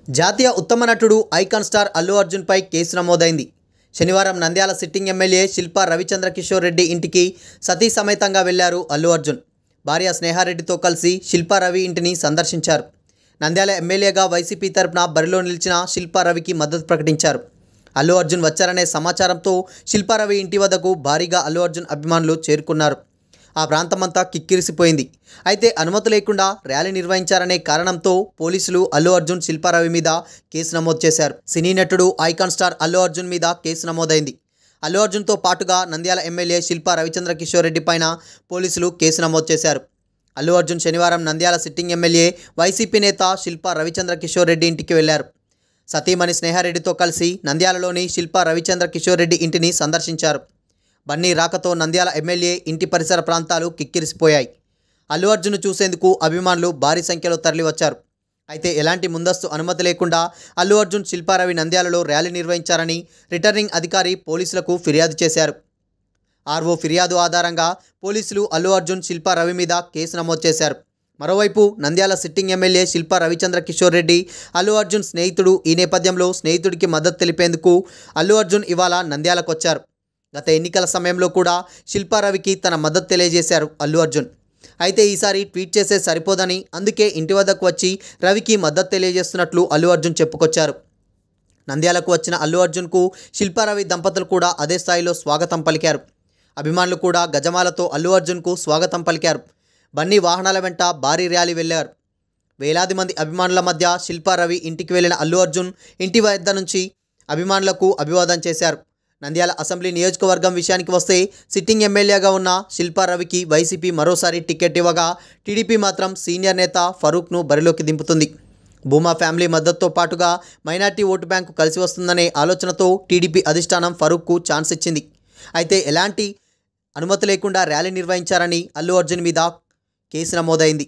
జాతీయ ఉత్తమ నటుడు ఐకాన్ స్టార్ అల్లు అర్జున్ పై కేసు నమోదైంది. శనివారం నంద్యాల సిట్టింగ్ ఎమ్మెల్యే శిల్పా రవిచంద్ర కిషోర్ రెడ్డి ఇంటికి సతీ సమేతంగా వెళ్లారు అల్లు అర్జున్. భార్య స్నేహారెడ్డితో కలిసి శిల్పా రవి ఇంటిని సందర్శించారు. నంద్యాల ఎమ్మెల్యేగా వైసీపీ తరపున బరిలో నిలిచిన శిల్పా రవికి మద్దతు ప్రకటించారు. అల్లు అర్జున్ వచ్చారనే సమాచారంతో శిల్పా రవి ఇంటి వద్దకు భారీగా అల్లు అర్జున్ అభిమానులు చేరుకున్నారు. ఆ ప్రాంతమంతా కిక్కిరిసిపోయింది. అయితే అనుమతి లేకుండా ర్యాలీ నిర్వహించారనే కారణంతో పోలీసులు అల్లు అర్జున్ శిల్పా రవి మీద కేసు నమోదు చేశారు. సినీ నటుడు ఐకాన్ స్టార్ అల్లు అర్జున్ మీద కేసు నమోదైంది. అల్లు అర్జున్తో పాటుగా నంద్యాల ఎమ్మెల్యే శిల్పా రవిచంద్ర కిషోర్ రెడ్డి పైన పోలీసులు కేసు నమోదు చేశారు. అల్లు అర్జున్ శనివారం నంద్యాల సిట్టింగ్ ఎమ్మెల్యే వైసీపీ నేత శిల్పా రవిచంద్ర కిషోర్ రెడ్డి ఇంటికి వెళ్లారు. సతీమణి స్నేహారెడ్డితో కలిసి నంద్యాలలోని శిల్పా రవిచంద్ర కిషోర్ రెడ్డి ఇంటిని సందర్శించారు. బన్నీ రాకతో నంద్యాల ఎమ్మెల్యే ఇంటి పరిసర ప్రాంతాలు కిక్కిరిసిపోయాయి. అల్లు అర్జున్ చూసేందుకు అభిమానులు భారీ సంఖ్యలో తరలివచ్చారు. అయితే ఎలాంటి ముందస్తు అనుమతి లేకుండా అల్లు అర్జున్ శిల్పా రవి నంద్యాలలో ర్యాలీ నిర్వహించారని రిటర్నింగ్ అధికారి పోలీసులకు ఫిర్యాదు చేశారు. ఆర్ఓ ఫిర్యాదు ఆధారంగా పోలీసులు అల్లు అర్జున్ శిల్పా రవి మీద కేసు నమోదు చేశారు. మరోవైపు నంద్యాల సిట్టింగ్ ఎమ్మెల్యే శిల్పా రవిచంద్ర కిషోర్ రెడ్డి అల్లు అర్జున్ స్నేహితుడు. ఈ నేపథ్యంలో స్నేహితుడికి మద్దతు తెలిపేందుకు అల్లు అర్జున్ ఇవాళ నంద్యాలకు వచ్చారు. గత ఎన్నికల సమయంలో కూడా శిల్పా రవికి తన మద్దతు తెలియజేశారు అల్లు అర్జున్. అయితే ఈసారి ట్వీట్ చేసే సరిపోదని అందుకే ఇంటి వద్దకు వచ్చి రవికి మద్దతు తెలియజేస్తున్నట్లు అల్లు అర్జున్ చెప్పుకొచ్చారు. నంద్యాలకు వచ్చిన అల్లు అర్జున్కు శిల్పా రవి దంపతులు కూడా అదే స్థాయిలో స్వాగతం పలికారు. అభిమానులు కూడా గజమాలతో అల్లు అర్జున్కు స్వాగతం పలికారు. బన్నీ వాహనాల వెంట భారీ ర్యాలీ వెళ్లారు. వేలాది మంది అభిమానుల మధ్య శిల్పా రవి ఇంటికి వెళ్లిన అల్లు అర్జున్ ఇంటి వద్ద నుంచి అభిమానులకు అభివాదం చేశారు. నంద్యాల అసెంబ్లీ నియోజకవర్గం విషయానికి వస్తే సిట్టింగ్ ఎమ్మెల్యేగా ఉన్న శిల్పా రవికి వైసీపీ మరోసారి టికెట్ ఇవ్వగా టీడీపీ మాత్రం సీనియర్ నేత ఫరూక్ను బరిలోకి దింపుతుంది. భూమా ఫ్యామిలీ మద్దతుతో పాటుగా మైనార్టీ ఓటు బ్యాంకు కలిసి వస్తుందనే ఆలోచనతో టీడీపీ అధిష్టానం ఫరూక్కు ఛాన్స్ ఇచ్చింది. అయితే ఎలాంటి అనుమతి లేకుండా ర్యాలీ నిర్వహించారని అల్లు అర్జున్ మీద కేసు నమోదైంది.